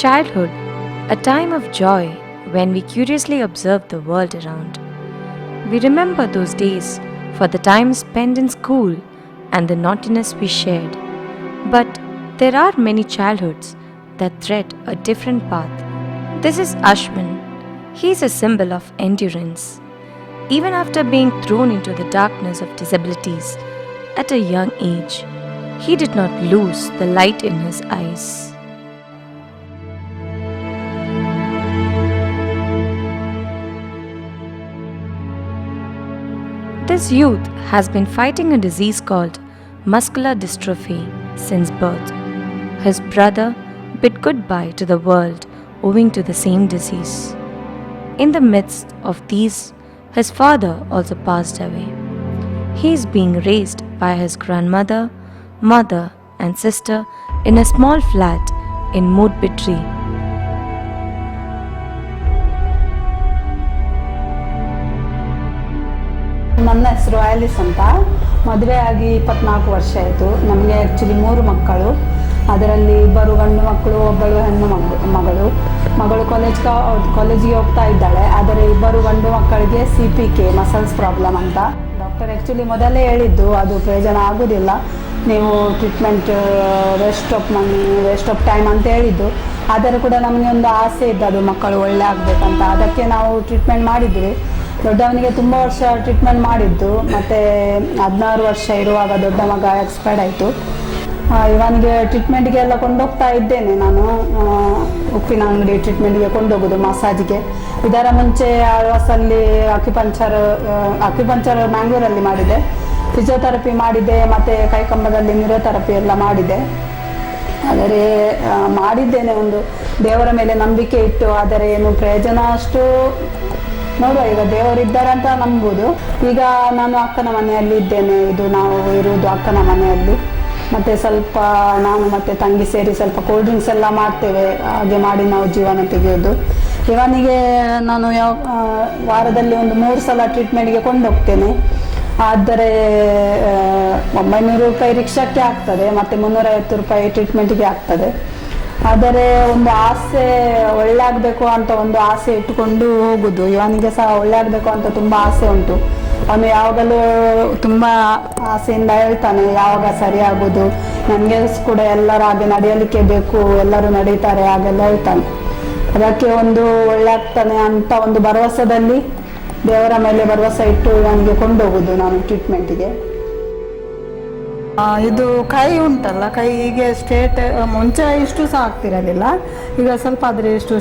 Childhood, a time of joy when we curiously observe the world around. We remember those days for the time spent in school and the naughtiness we shared. But there are many childhoods that tread a different path. This is Ashwin. He is a symbol of endurance. Even after being thrown into the darkness of disabilities at a young age, he did not lose the light in his eyes. This youth has been fighting a disease called Muscular Dystrophy since birth. His brother bid goodbye to the world owing to the same disease. In the midst of these, his father also passed away. He is being raised by his grandmother, mother, and sister in a small flat in Moodbidri. ನನ್ನ ಹೆಸರು Alice ಅಂತ. ಮದುವೆ ಆಗಿ 24 ವರ್ಷ ಆಯಿತು. ನಮಗೆ actually 3 ಮಕ್ಕಳು. ಅದರಲ್ಲಿ ಇಬ್ಬರು ಗಂಡು ಮಕ್ಕಳು, ಒಬ್ಬಳು ಹೆಣ್ಣು ಮಗಳು ಕಾಲೇಜಿಗೆ ಹೋಗ್ತಾ ಇದ್ದಾಳೆ. ಆದರೆ ಇಬ್ಬರು ಗಂಡು ಮಕ್ಕಳಿಗೆ CPK ಮಸಲ್ಸ್ ಪ್ರಾಬ್ಲಮ್ ಅಂತ. ಡಾಕ್ಟರ್ ಆ್ಯಕ್ಚುಲಿ ಮೊದಲೇ ಹೇಳಿದ್ದು ಅದು ಪ್ರಯೋಜನ ಆಗೋದಿಲ್ಲ, ನೀವು ಟ್ರೀಟ್ಮೆಂಟ್ ವೇಸ್ಟ್ ಆಫ್ ಟೈಮ್ ಅಂತ ಹೇಳಿದ್ದು. ಆದರೆ ಕೂಡ ನಮಗೆ ಒಂದು ಆಸೆ ಇದ್ದು ಅದು ಮಕ್ಕಳು ಒಳ್ಳೆ ಆಗಬೇಕಂತ, ಅದಕ್ಕೆ ನಾವು ಟ್ರೀಟ್ಮೆಂಟ್ ಮಾಡಿದ್ವಿ. ದೊಡ್ಡವನಿಗೆ ತುಂಬ ವರ್ಷ ಟ್ರೀಟ್ಮೆಂಟ್ ಮಾಡಿದ್ದು, ಮತ್ತು 16 ವರ್ಷ ಇರುವಾಗ ದೊಡ್ಡ ಮಗ ಎಕ್ಸ್ಪೈರ್ಡ್ ಆಯಿತು. ಇವನಿಗೆ ಟ್ರೀಟ್ಮೆಂಟ್ಗೆ ಎಲ್ಲ ಕೊಂಡೋಗ್ತಾ ಇದ್ದೇನೆ ನಾನು. ಉಪ್ಪಿನ ಅಂಗಡಿ ಟ್ರೀಟ್ಮೆಂಟ್ಗೆ ಕೊಂಡೋಗೋದು, ಮಸಾಜ್ಗೆ. ಇದರ ಮುಂಚೆ ಆಳ್ವಾಸಲ್ಲಿ ಅಕ್ಯುಪಂಚರ್ ಮ್ಯಾಂಗ್ಳೂರಲ್ಲಿ ಮಾಡಿದೆ, ಫಿಸಿಯೋಥೆರಪಿ ಮಾಡಿದೆ, ಮತ್ತು ಕೈಕಂಬದಲ್ಲಿ ನ್ಯೂರೋಥೆರಪಿ ಎಲ್ಲ ಮಾಡಿದೆ. ಆದರೆ ಮಾಡಿದ್ದೇನೆ, ಒಂದು ದೇವರ ಮೇಲೆ ನಂಬಿಕೆ ಇಟ್ಟು. ಆದರೆ ಏನು ಪ್ರಯೋಜನ ಅಷ್ಟು ನೋಡುವ, ಈಗ ದೇವರಿದ್ದಾರೆ ಅಂತ ನಂಬೋದು. ಈಗ ನಾನು ಅಕ್ಕನ ಮನೆಯಲ್ಲಿ ಇದ್ದೇನೆ. ಇದು ನಾವು ಇರುವುದು ಅಕ್ಕನ ಮನೆಯಲ್ಲಿ. ಮತ್ತು ಸ್ವಲ್ಪ ನಾನು ಮತ್ತು ತಂಗಿ ಸೇರಿ ಸ್ವಲ್ಪ ಕೋಲ್ಡ್ ಡ್ರಿಂಕ್ಸ್ ಎಲ್ಲ ಮಾಡ್ತೇವೆ. ಹಾಗೆ ಮಾಡಿ ನಾವು ಜೀವನ ತೆಗೆಯೋದು. ಇವನಿಗೆ ನಾನು ವಾರದಲ್ಲಿ ಒಂದು 3 ಸಲ ಟ್ರೀಟ್ಮೆಂಟ್ಗೆ ಕೊಂಡೋಗ್ತೇನೆ. ಆದರೆ 900 ರೂಪಾಯಿ ರಿಕ್ಷಾಕ್ಕೆ ಆಗ್ತದೆ, ಮತ್ತು 350 ರೂಪಾಯಿ ಟ್ರೀಟ್ಮೆಂಟ್ಗೆ ಆಗ್ತದೆ. ಆದರೆ ಒಂದು ಆಸೆ, ಒಳ್ಳೆ ಆಗಬೇಕು ಅಂತ ಒಂದು ಆಸೆ ಇಟ್ಟುಕೊಂಡು ಹೋಗುದು. ಇವನಿಗೆ ಸಹ ಒಳ್ಳೆ ಆಗಬೇಕು ಅಂತ ತುಂಬ ಆಸೆ ಉಂಟು. ಅವನು ಯಾವಾಗಲೂ ತುಂಬ ಆಸೆಯಿಂದ ಹೇಳ್ತಾನೆ, ಯಾವಾಗ ಸರಿ ಆಗೋದು, ನನಗೆ ಕೂಡ ಎಲ್ಲರ ಹಾಗೆ ನಡೆಯಲಿಕ್ಕೆ ಬೇಕು, ಎಲ್ಲರೂ ನಡೀತಾರೆ ಹಾಗೆಲ್ಲ ಹೇಳ್ತಾನೆ. ಅದಕ್ಕೆ ಒಂದು ಒಳ್ಳೆ ಆಗ್ತಾನೆ ಅಂತ ಒಂದು ಭರವಸೆದಲ್ಲಿ, ದೇವರ ಮೇಲೆ ಭರವಸೆ ಇಟ್ಟು ಇವನಿಗೆ ಕೊಂಡೋಗುದು ನಾನು ಟ್ರೀಟ್ಮೆಂಟಿಗೆ. ಇದು ಕೈ ಉಂಟಲ್ಲ, ಕೈಗೆ ಸ್ಟ್ರೇಟ್ ಮುಂಚೆ ಇಷ್ಟು ಸಹ ಆಗ್ತಿರಲಿಲ್ಲ, ಈಗ ಸ್ವಲ್ಪ ಆದರೆ ಇಷ್ಟು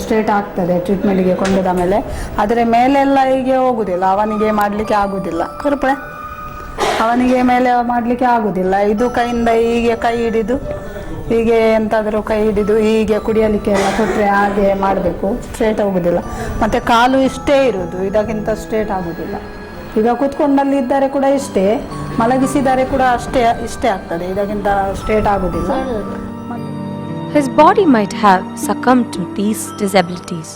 ಸ್ಟ್ರೇಟ್ ಆಗ್ತದೆ ಟ್ರೀಟ್ಮೆಂಟಿಗೆ ಕೊಂಡದ ಮೇಲೆ. ಆದರೆ ಮೇಲೆಲ್ಲ ಹೀಗೆ ಹೋಗುದಿಲ್ಲ, ಅವನಿಗೆ ಮಾಡಲಿಕ್ಕೆ ಆಗುದಿಲ್ಲ. ಅವನಿಗೆ ಮೇಲೆ ಮಾಡಲಿಕ್ಕೆ ಆಗುದಿಲ್ಲ. ಇದು ಕೈಯಿಂದ ಹೀಗೆ ಕೈ ಹಿಡಿದು, ಹೀಗೆ ಎಂತಾದರೂ ಕೈ ಹಿಡಿದು ಹೀಗೆ ಕುಡಿಯಲಿಕ್ಕೆ ಎಲ್ಲ ಕೊಟ್ಟರೆ ಹಾಗೆ ಮಾಡಬೇಕು, ಸ್ಟ್ರೇಟ್ ಹೋಗುದಿಲ್ಲ. ಮತ್ತು ಕಾಲು ಇಷ್ಟೇ ಇರುವುದು, ಇದಕ್ಕಿಂತ ಸ್ಟ್ರೇಟ್ ಆಗುದಿಲ್ಲ. ಈಗ ಕೂತ್ಕೊಂಡಲ್ಲಿ ಇದ್ದರೆ ಕೂಡ ಇಷ್ಟೇ, ಮಲಗಿಸಿದರೆ ಕೂಡ ಇಷ್ಟೇ ಆಗ್ತದೆ, ಇದಕ್ಕಿಂತ ಸ್ಟ್ರೇಟ್ ಆಗುದಿಲ್ಲ. His body might have succumbed to these disabilities,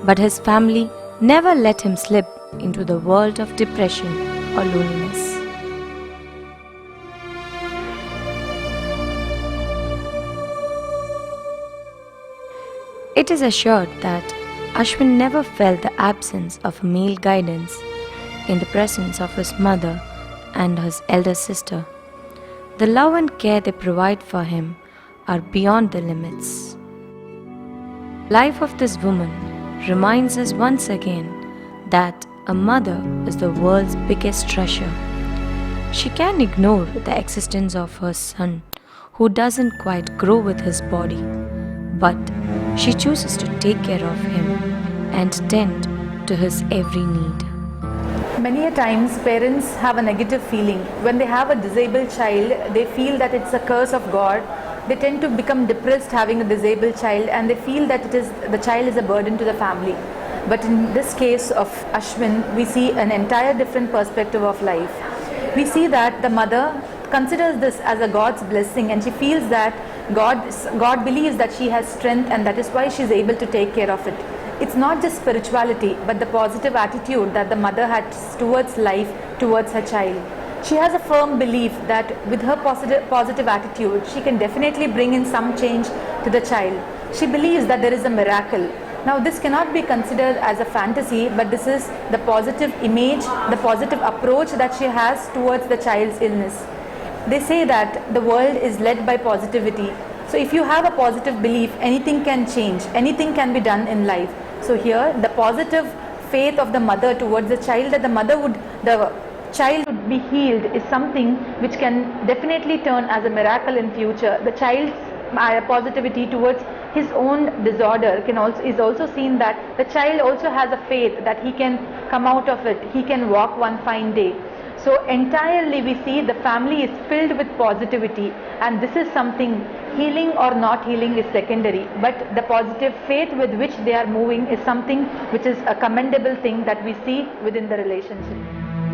but his family never let him slip into the world of depression or loneliness. It is assured that Ashwin never felt the absence of male guidance in the presence of his mother and his elder sister. The love and care they provide for him are beyond the limits. Life of this woman reminds us once again that a mother is the world's biggest treasure. She can ignore the existence of her son who doesn't quite grow with his body, but she chooses to take care of him and tend to his every need. Many a times parents have a negative feeling. When they have a disabled child, they feel that it's a curse of God. They tend to become depressed having a disabled child, and they feel that the child is a burden to the family. But in this case of Ashwin, we see an entire different perspective of life. We see that the mother considers this as a God's blessing, and she feels that God believes that she has strength, and that is why she is able to take care of it. It's not just spirituality, but the positive attitude that the mother has towards life, towards her child. She has a firm belief that with her positive attitude, she can definitely bring in some change to the child. She believes that there is a miracle. Now this cannot be considered as a fantasy, but this is the positive image, the positive approach that she has towards the child's illness. They say that the world is led by positivity. So if you have a positive belief, anything can change, anything can be done in life. So here the positive faith of the mother towards the child, that the child would be healed, is something which can definitely turn as a miracle in future. The child's positivity towards his own disorder is also seen that the child also has a faith that he can come out of it, he can walk one fine day. So entirely we see the family is filled with positivity, and this is something, healing or not healing is secondary, but the positive faith with which they are moving is something which is a commendable thing that we see within the relationship.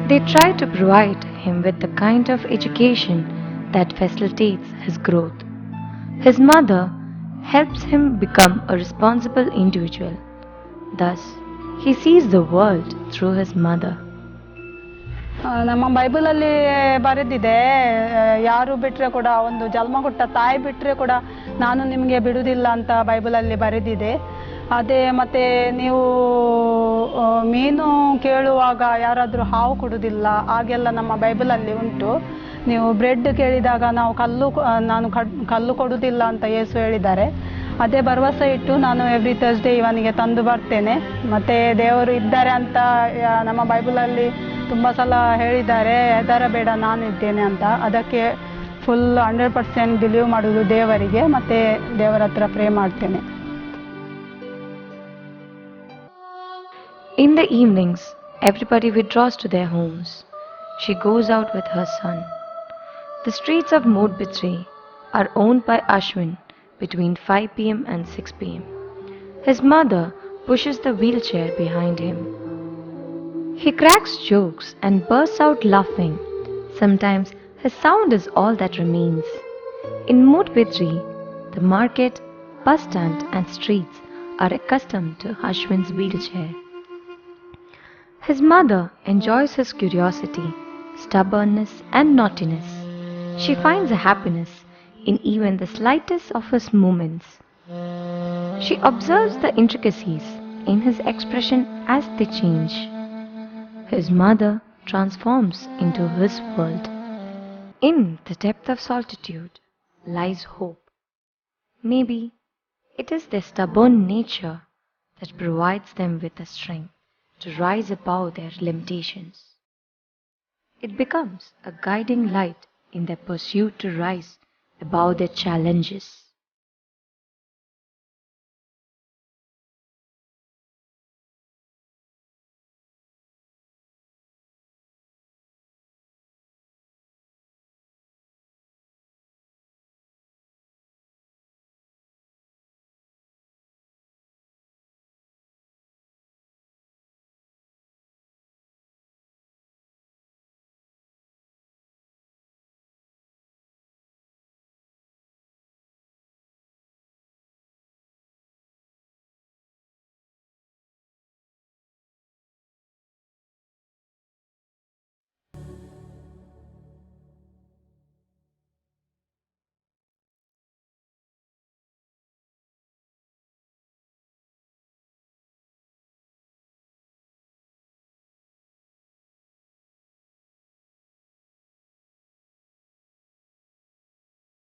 They try to provide him with the kind of education that facilitates his growth. His mother helps him become a responsible individual. Thus, he sees the world through his mother. ನಮ್ಮ ಬೈಬಲಲ್ಲಿ ಬರೆದಿದೆ, ಯಾರು ಬಿಟ್ಟರೆ ಕೂಡ, ಒಂದು ಜನ್ಮ ಕೊಟ್ಟ ತಾಯಿ ಬಿಟ್ಟರೆ ಕೂಡ ನಾನು ನಿಮಗೆ ಬಿಡುವುದಿಲ್ಲ ಅಂತ ಬೈಬಲಲ್ಲಿ ಬರೆದಿದೆ. ಅದೇ ಮತ್ತು ನೀವು ಮೀನು ಕೇಳುವಾಗ ಯಾರಾದರೂ ಹಾವು ಕೊಡುವುದಿಲ್ಲ, ಹಾಗೆಲ್ಲ ನಮ್ಮ ಬೈಬಲಲ್ಲಿ ಉಂಟು. ನೀವು ಬ್ರೆಡ್ ಕೇಳಿದಾಗ ನಾನು ಕಲ್ಲು ಕೊಡುವುದಿಲ್ಲ ಅಂತ ಯೇಸು ಹೇಳಿದ್ದಾರೆ. ಅದೇ ಭರವಸೆ ಇಟ್ಟು ನಾನು ಎವ್ರಿ ಥರ್ಸ್ಡೇ ಇವನಿಗೆ ತಂದು ಬರ್ತೇನೆ. ಮತ್ತು ದೇವರು ಇದ್ದಾರೆ ಅಂತ ನಮ್ಮ ಬೈಬಲಲ್ಲಿ ತುಂಬ ಸಲ ಹೇಳಿದ್ದಾರೆ, ಹೆದರಬೇಡ ನಾನಿದ್ದೇನೆ ಅಂತ. ಅದಕ್ಕೆ ಫುಲ್ 100% ಬಿಲೀವ್ ಮಾಡೋದು ದೇವರಿಗೆ, ಮತ್ತು ದೇವರ ಹತ್ರ ಪ್ರೇ ಮಾಡ್ತೇನೆ. In the evenings, everybody withdraws to their homes. She goes out with her son. The streets of Moodbidri are owned by Ashwin between 5 p.m. and 6 p.m. His mother pushes the wheelchair behind him. He cracks jokes and bursts out laughing. Sometimes his sound is all that remains. In Moodbidri, the market, bus stand and streets are accustomed to Ashwin's wheelchair. His mother enjoys his curiosity, stubbornness and naughtiness. She finds a happiness in even the slightest of his movements. She observes the intricacies in his expression as they change. His mother transforms into his world. In the depth of solitude lies hope. Maybe it is their stubborn nature that provides them with the strength to rise above their limitations. It becomes a guiding light in their pursuit to rise above their challenges.